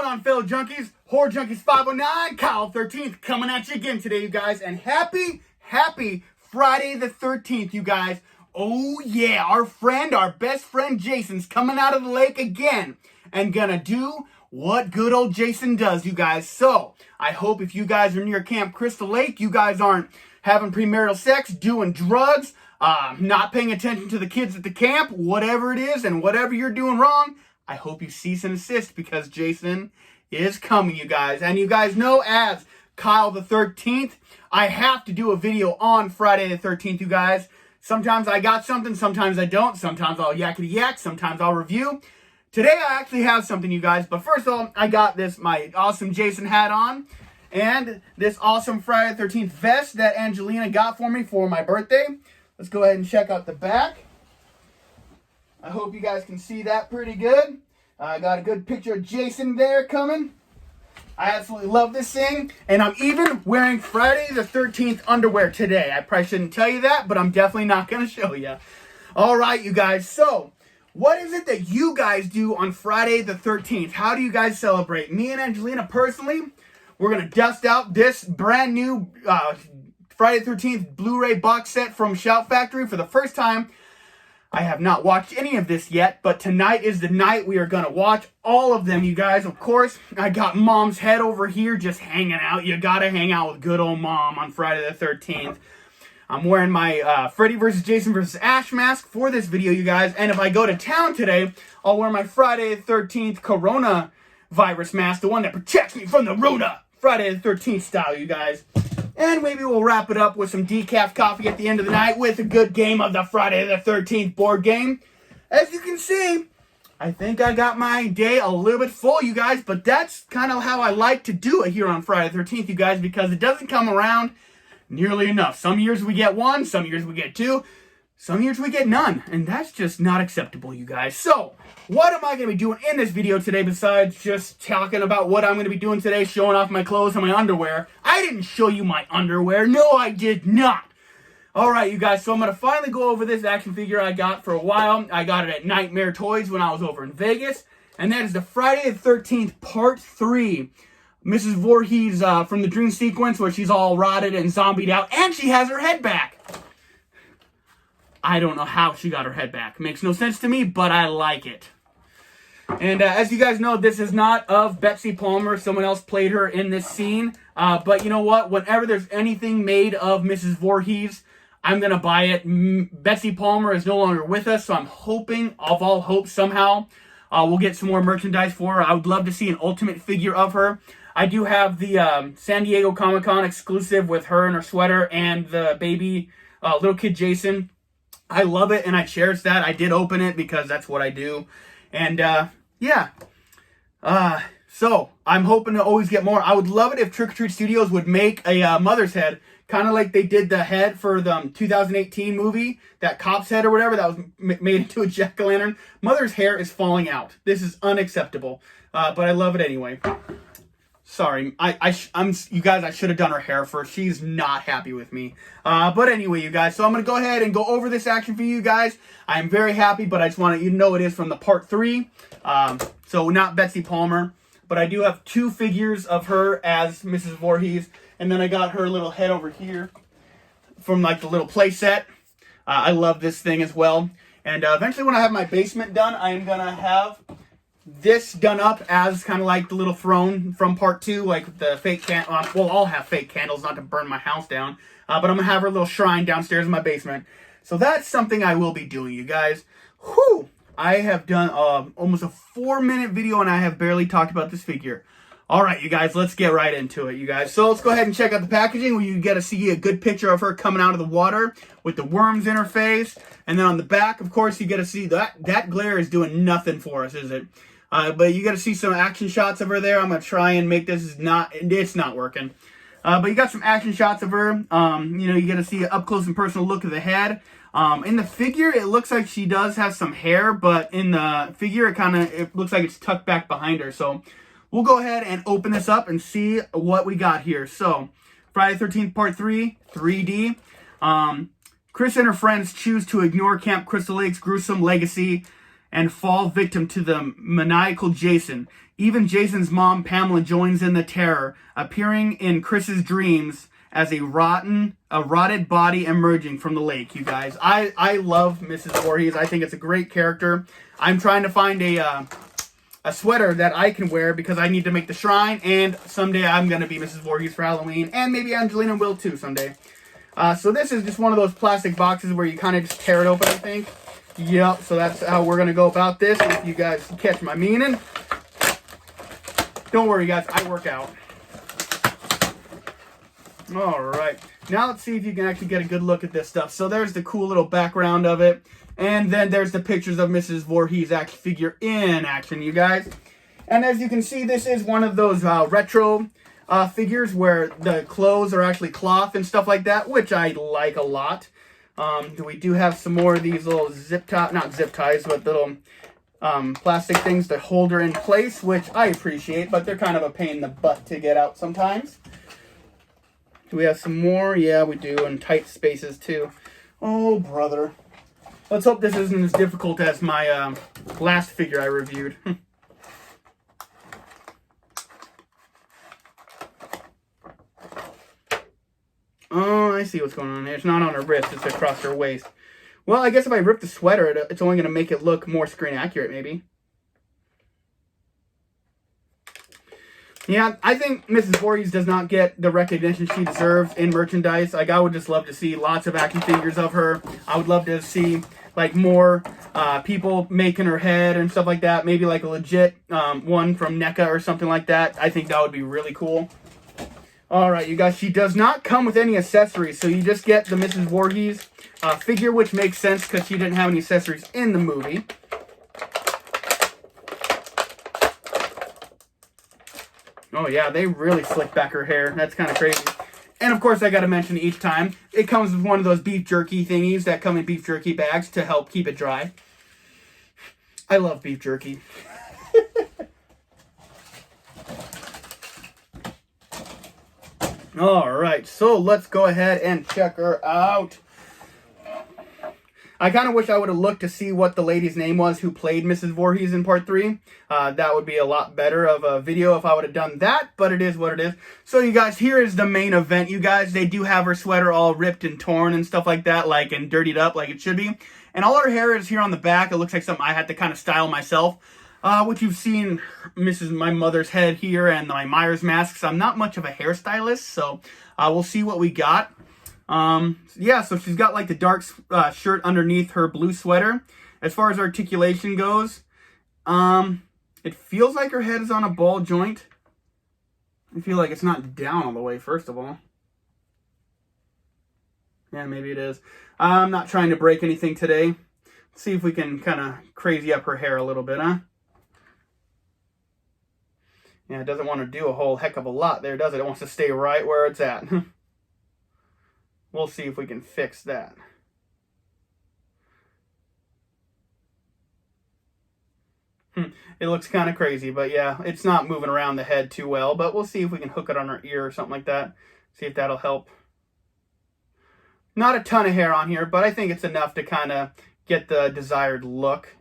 on, fellow junkies? Horror Junkies 509, Kyle 13th, coming at you again today, you guys. And happy Friday the 13th, you guys. Oh yeah, our best friend Jason's coming out of the lake again and gonna do what good old Jason does, you guys. So, I hope if you guys are near Camp Crystal Lake, you guys aren't having premarital sex, doing drugs, not paying attention to the kids at the camp, whatever it is, and whatever you're doing wrong, I hope you cease and desist because Jason is coming, you guys. And you guys know, as Kyle the 13th, I have to do a video on Friday the 13th, you guys. Sometimes I got something, sometimes I don't. Sometimes I'll yakety yak, sometimes I'll review. Today I actually have something, you guys. But first of all, I got my awesome Jason hat on. And this awesome Friday the 13th vest that Angelina got for me for my birthday. Let's go ahead and check out the back. I hope you guys can see that pretty good. I got a good picture of Jason there coming. I absolutely love this thing. And I'm even wearing Friday the 13th underwear today. I probably shouldn't tell you that, but I'm definitely not going to show you. All right, you guys. So, what is it that you guys do on Friday the 13th? How do you guys celebrate? Me and Angelina personally, we're going to dust out this brand new Friday the 13th Blu-Ray Box Set from Shout Factory for the first time. I have not watched any of this yet, but tonight is the night we are going to watch all of them, you guys. Of course, I got Mom's head over here just hanging out. You got to hang out with good old Mom on Friday the 13th. I'm wearing my Freddy vs. Jason vs. Ash mask for this video, you guys. And if I go to town today, I'll wear my Friday the 13th coronavirus mask, the one that protects me from the Rona. Friday the 13th style, you guys. And maybe we'll wrap it up with some decaf coffee at the end of the night with a good game of the Friday the 13th board game. As you can see, I think I got my day a little bit full, you guys. But that's kind of how I like to do it here on Friday the 13th, you guys, because it doesn't come around nearly enough. Some years we get one, some years we get two, some years we get none. And that's just not acceptable, you guys. So, what am I going to be doing in this video today besides just talking about what I'm going to be doing today, showing off my clothes and my underwear? I didn't show you my underwear. No, I did not. Alright, you guys, so I'm going to finally go over this action figure I got for a while. I got it at Nightmare Toys when I was over in Vegas. And that is the Friday the 13th Part 3. Mrs. Voorhees from the dream sequence where she's all rotted and zombied out. And she has her head back. I don't know how she got her head back. Makes no sense to me, but I like it. And as you guys know, this is not of Betsy Palmer. Someone else played her in this scene. But you know what? Whenever there's anything made of Mrs. Voorhees, I'm going to buy it. Betsy Palmer is no longer with us, so I'm hoping, of all hope, somehow we'll get some more merchandise for her. I would love to see an ultimate figure of her. I do have the San Diego Comic-Con exclusive with her and her sweater and the baby little kid Jason. I love it and I cherish that. I did open it because that's what I do. And yeah. So I'm hoping to always get more. I would love it if Trick or Treat Studios would make a mother's head, kind of like they did the head for the 2018 movie, that cop's head or whatever that was made into a jack-o'-lantern. Mother's hair is falling out. This is unacceptable. But I love it anyway. Sorry, you guys, I should have done her hair first. She's not happy with me. But anyway, you guys, so I'm going to go ahead and go over this action for you guys. I'm very happy, but I just want you to know it is from the Part 3. So not Betsy Palmer, but I do have 2 figures of her as Mrs. Voorhees. And then I got her little head over here from like the little play set. I love this thing as well. And eventually when I have my basement done, I am going to have this done up as kind of like the little throne from Part 2, like the fake well, I'll have fake candles, not to burn my house down. But I'm going to have her little shrine downstairs in my basement. So that's something I will be doing, you guys. Whew! I have done almost a 4-minute video and I have barely talked about this figure. Alright, you guys, let's get right into it, you guys. So let's go ahead and check out the packaging where you get to see a good picture of her coming out of the water with the worms in her face. And then on the back, of course, you get to see that glare is doing nothing for us, is it? But you got to see some action shots of her there. I'm going to try and make this it's not working. But you got some action shots of her. You get to see an up-close and personal look of the head. In the figure, it looks like she does have some hair, but in the figure, it looks like it's tucked back behind her. So we'll go ahead and open this up and see what we got here. So, Friday the 13th Part 3, 3D. Chris and her friends choose to ignore Camp Crystal Lake's gruesome legacy and fall victim to the maniacal Jason. Even Jason's mom, Pamela, joins in the terror, appearing in Chris's dreams as a rotted body emerging from the lake, you guys. I love Mrs. Voorhees. I think it's a great character. I'm trying to find a sweater that I can wear because I need to make the shrine, and someday I'm going to be Mrs. Voorhees for Halloween, and maybe Angelina will too someday. So this is just one of those plastic boxes where you kind of just tear it open, I think. Yep, so that's how we're going to go about this, if you guys catch my meaning. Don't worry, guys, I work out. Alright, now let's see if you can actually get a good look at this stuff. So there's the cool little background of it. And then there's the pictures of Mrs. Voorhees action figure in action, you guys. And as you can see, this is one of those retro figures where the clothes are actually cloth and stuff like that, which I like a lot. We do have some more of these little not zip ties, but little plastic things to hold her in place, which I appreciate, but they're kind of a pain in the butt to get out sometimes. Do we have some more? Yeah, we do, in tight spaces too. Oh, brother. Let's hope this isn't as difficult as my last figure I reviewed. Oh, I see what's going on here. It's not on her wrist, it's across her waist. Well, I guess if I rip the sweater, it's only going to make it look more screen accurate, maybe. Yeah, I think Mrs. Voorhees does not get the recognition she deserves in merchandise. Like, I would just love to see lots of action figures of her. I would love to see, like, more people making her head and stuff like that. Maybe, like, a legit one from NECA or something like that. I think that would be really cool. Alright, you guys, she does not come with any accessories, so you just get the Mrs. Voorhees figure, which makes sense because she didn't have any accessories in the movie. Oh yeah, they really slick back her hair. That's kind of crazy. And of course, I got to mention each time, it comes with one of those beef jerky thingies that come in beef jerky bags to help keep it dry. I love beef jerky. Alright, so let's go ahead and check her out. I kind of wish I would have looked to see what the lady's name was who played Mrs. Voorhees in part 3. That would be a lot better of a video if I would have done that, but it is what it is. So you guys, here is the main event, you guys. They do have her sweater all ripped and torn and stuff like that, like, and dirtied up like it should be. And all her hair is here on the back. It looks like something I had to kind of style myself. Which you've seen my mother's head here and my Myers masks. I'm not much of a hairstylist, so we'll see what we got. Yeah, so she's got like the dark shirt underneath her blue sweater. As far as articulation goes, it feels like her head is on a ball joint. I feel like it's not down all the way, first of all. Yeah, maybe it is. I'm not trying to break anything today. Let's see if we can kind of crazy up her hair a little bit, huh? Yeah, it doesn't want to do a whole heck of a lot there, does it? It wants to stay right where it's at. We'll see if we can fix that. It looks kind of crazy, but yeah, it's not moving around the head too well, but we'll see if we can hook it on her ear or something like that. See if that'll help. Not a ton of hair on here, but I think it's enough to kind of get the desired look.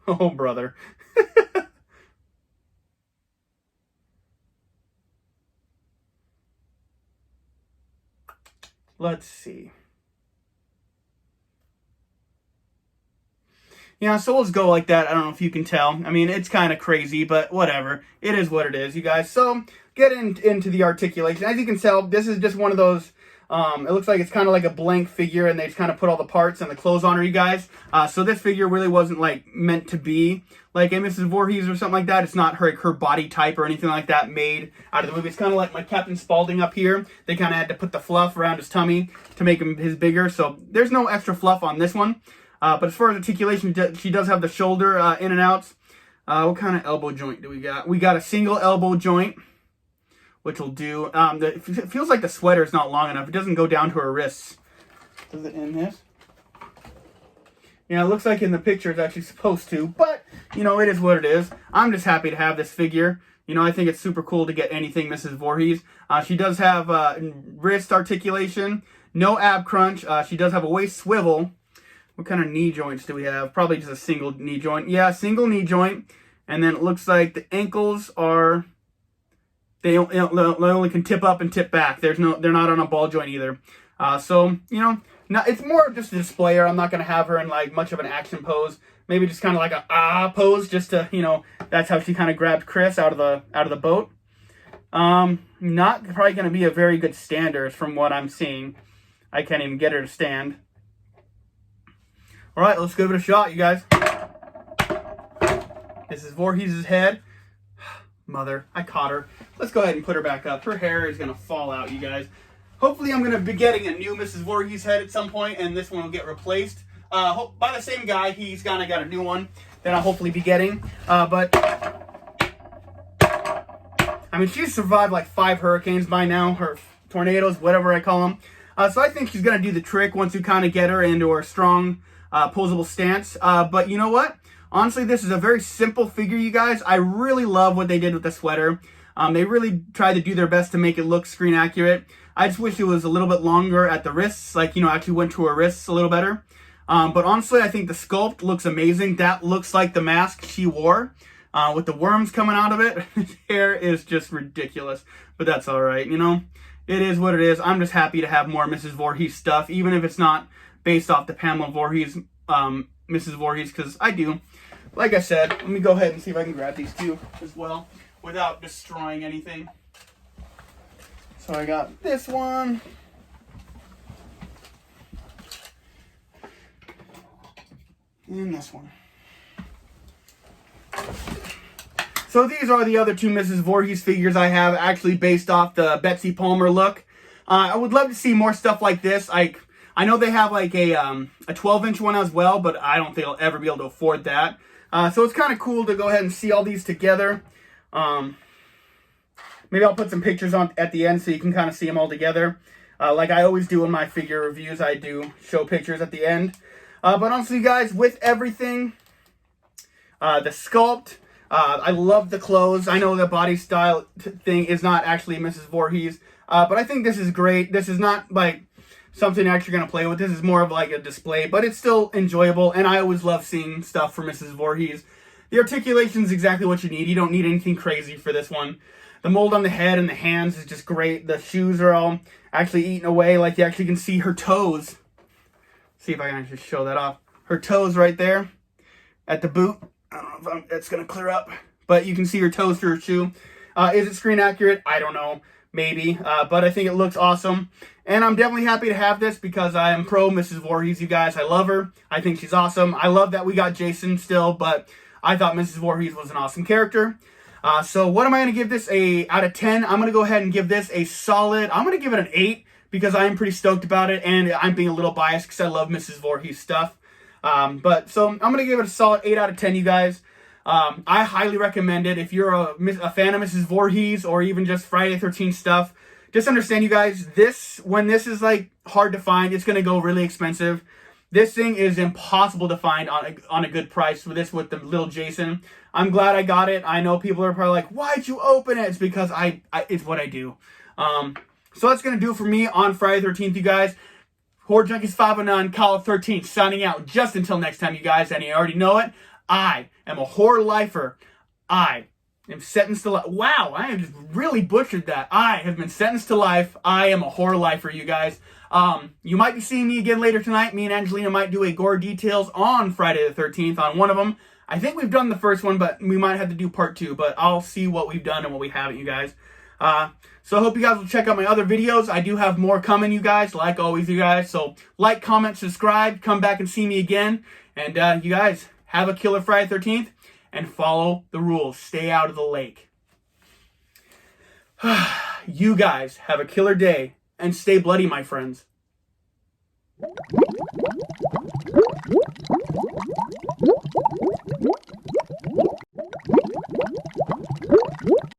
Oh, brother. Let's see. Yeah, so let's go like that. I don't know if you can tell. I mean, it's kind of crazy, but whatever. It is what it is, you guys. So, get into the articulation. As you can tell, this is just one of those... it looks like it's kind of like a blank figure, and they just kind of put all the parts and the clothes on her, you guys. So this figure really wasn't like meant to be like a Mrs. Voorhees or something like that. It's not her body type or anything like that made out of the movie. It's kind of like my Captain Spaulding up here. They kind of had to put the fluff around his tummy to make him his bigger. So there's no extra fluff on this one. But as far as articulation, she does have the shoulder in and outs. What kind of elbow joint do we got? We got a single elbow joint, which will do. It feels like the sweater is not long enough. It doesn't go down to her wrists. Does it in this? Yeah, it looks like in the picture it's actually supposed to, but, you know, it is what it is. I'm just happy to have this figure. You know, I think it's super cool to get anything Mrs. Voorhees. She does have wrist articulation. No ab crunch. She does have a waist swivel. What kind of knee joints do we have? Probably just a single knee joint. Yeah, single knee joint. And then it looks like the ankles are, they only can tip up and tip back. They're not on a ball joint either. So, you know, it's more just a displayer. I'm not going to have her in like much of an action pose. Maybe just kind of like a pose, just to, you know, that's how she kind of grabbed Chris out of the boat. Not probably going to be a very good stander from what I'm seeing. I can't even get her to stand. All right, let's give it a shot, you guys. This is Voorhees' head. Mother, I caught her. Let's go ahead and put her back up. Her hair is going to fall out, you guys. Hopefully I'm going to be getting a new Mrs. Voorhees head at some point, and this one will get replaced. By the same guy. He's kind of got a new one that I'll hopefully be getting. But, I mean, she's survived like 5 hurricanes by now. Her tornadoes, whatever I call them. So I think she's going to do the trick once you kind of get her into her strong, posable stance. But you know what? Honestly, this is a very simple figure, you guys. I really love what they did with the sweater. They really tried to do their best to make it look screen accurate. I just wish it was a little bit longer at the wrists, like, you know, actually went to her wrists a little better. But honestly, I think the sculpt looks amazing. That looks like the mask she wore, with the worms coming out of it. His hair is just ridiculous, but that's all right, you know. It is what it is. I'm just happy to have more Mrs. Voorhees stuff, even if it's not based off the Pamela Voorhees, Mrs. Voorhees, because I do. Like I said, let me go ahead and see if I can grab these two as well without destroying anything. So I got this one. And this one. So these are the other two Mrs. Voorhees figures I have, actually based off the Betsy Palmer look. I would love to see more stuff like this. I know they have like a 12-inch one as well, but I don't think I'll ever be able to afford that. So it's kind of cool to go ahead and see all these together. Maybe I'll put some pictures on at the end so you can kind of see them all together. Like I always do in my figure reviews, I do show pictures at the end. But honestly, guys, with everything, the sculpt, I love the clothes. I know the body style thing is not actually Mrs. Voorhees, but I think this is great. This is not like something you're actually going to play with. This is more of like a display, but it's still enjoyable, and I always love seeing stuff for Mrs. Voorhees. The articulation is exactly what you need. You don't need anything crazy for this one. The mold on the head and the hands is just great. The shoes are all actually eaten away, like you actually can see her toes. See if I can actually show that off. Her toes right there at the boot. I don't know if it's going to clear up, but you can see her toes through her shoe. Is it screen accurate? I don't know. Maybe. But I think it looks awesome. And I'm definitely happy to have this because I am pro Mrs. Voorhees, you guys. I love her. I think she's awesome. I love that we got Jason still, but I thought Mrs. Voorhees was an awesome character. So what am I going to give this out of 10? I'm going to go ahead and give this a solid, I'm going to give it an 8 because I am pretty stoked about it, and I'm being a little biased because I love Mrs. Voorhees stuff. So I'm going to give it a solid 8 out of 10, you guys. I highly recommend it. If you're a fan of Mrs. Voorhees or even just Friday the 13th stuff, just understand, you guys, when this is like hard to find, it's going to go really expensive. This thing is impossible to find on a good price with the little Jason. I'm glad I got it. I know people are probably like, why'd you open it? It's because it's what I do. So that's going to do it for me on Friday the 13th, you guys. Horror Junkies 509, Call of 13, signing out just until next time, you guys. And you already know it. I am a horror lifer. I am sentenced to life. Wow, I have just really butchered that. I have been sentenced to life. I am a horror lifer, you guys. You might be seeing me again later tonight. Me and Angelina might do a Gore Details on Friday the 13th on one of them. I think we've done the first one, but we might have to do part 2. But I'll see what we've done and what we haven't, you guys. So I hope you guys will check out my other videos. I do have more coming, you guys, like always, you guys. So like, comment, subscribe, come back and see me again. And you guys, have a killer Friday 13th and follow the rules. Stay out of the lake. You guys have a killer day and stay bloody, my friends.